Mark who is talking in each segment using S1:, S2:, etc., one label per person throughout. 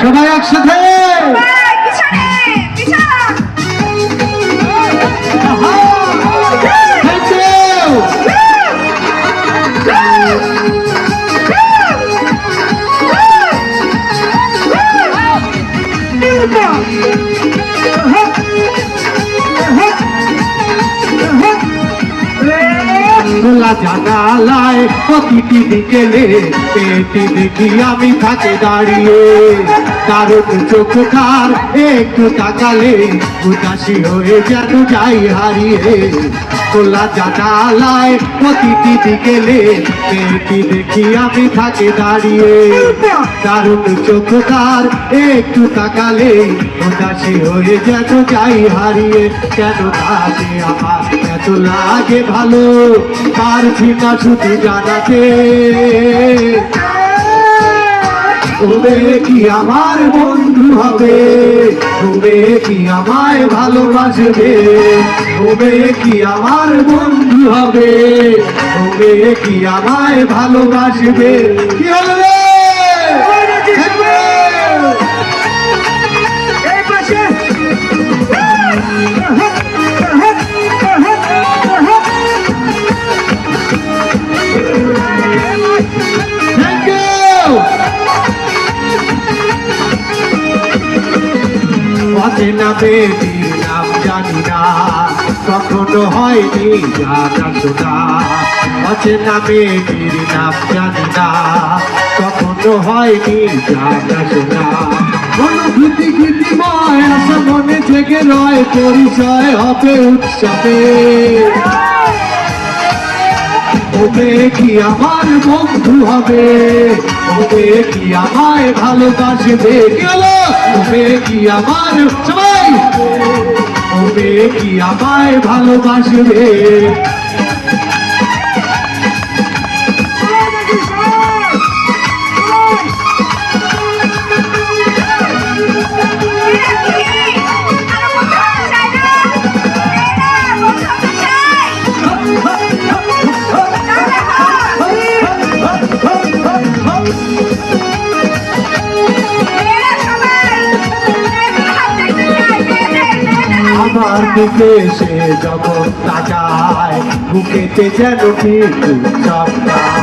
S1: সবাই একসাথে খোলা জানালায় প্রতিটি বিকেলে পেটি দেখি আমি থাকে দাঁড়িয়ে, দারুণ চোখটার একটু তাকালে উদাসী হয়ে যেন যাই হারিয়ে। খোলা জানালায় প্রতিটি বিকেলে পেটি দেখি আমি থাকে দাঁড়িয়ে, দারুণ চোখটার একটু তাকালে উদাসী হয়ে যেন যাই হারিয়ে। কেন তাকে আমার এত লাগে ভালো পারছি না শুধু জানাতে, তুমি কি আমার বন্ধু হবে, তুমি কি আমায় ভালোবাসবে, তুমি কি আমার বন্ধু হবে, তুমি কি আমায় ভালোবাসবে। কি হলো রে অচেনা বেটির নাম জানি না, কখনো হয়নি জানা শোনা। অচেনা বেটির নাম জানি না, কখনো হয়নি জানা শোনা। অনুভূতি গীতিময় আশা মনে জেগে রয়, পরিচয় হবে উৎসবে। ওবে কি আমার বন্ধু হবে, ওবে কি আমায় ভালোবাসবে। কি হলো ওবে কি আমার সবাই, ওবে কি আমায় ভালোবাসবে। আমার দিকে সে যখন তাকায় বুকেতে যেন কিছু চমকায়।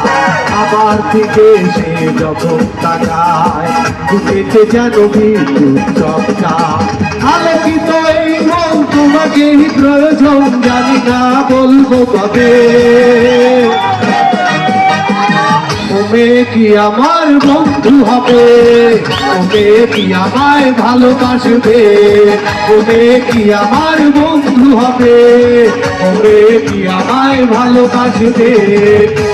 S1: আমার দিকে সে যখন তাকায় বুকেতে যেন কিছু চমকায়। আলোকিত এই মন তোমাকেই প্রয়োজন, জানি না বলবো কবে। তুমি কি আমার বন্ধু হবে, তুমি কি আমায় ভালোবাসবে, তুমি কি আমার বন্ধু হবে, তুমি কি আমায় ভালোবাসবে।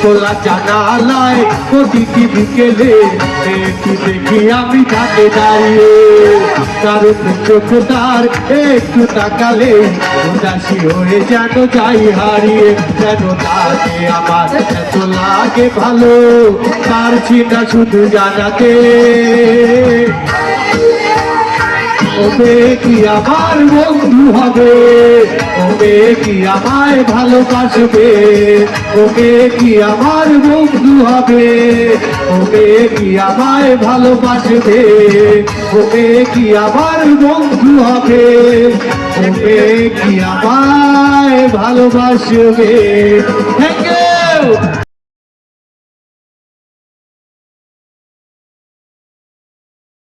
S1: খোলা জানালায় প্রতিটি বিকেলে একটু দেখি আমি তাকে দাঁড়িয়ে, দারুণ চোখটার একটু তাকালে উদাসী হয়ে যেন যাই হারিয়ে। যেন তাকে আমার এত লাগে ভালো পারছি না শুধু জানাতে, ওবে কি আমার বন্ধু হবে, ওবে কি আমায় ভালোবাসবে, ওবে কি আমার বন্ধু হবে, ওবে কি আমায় ভালোবাসবে, ওবে কি আমার বন্ধু হবে, ওবে কি আমায় ভালোবাসবে। Thank you.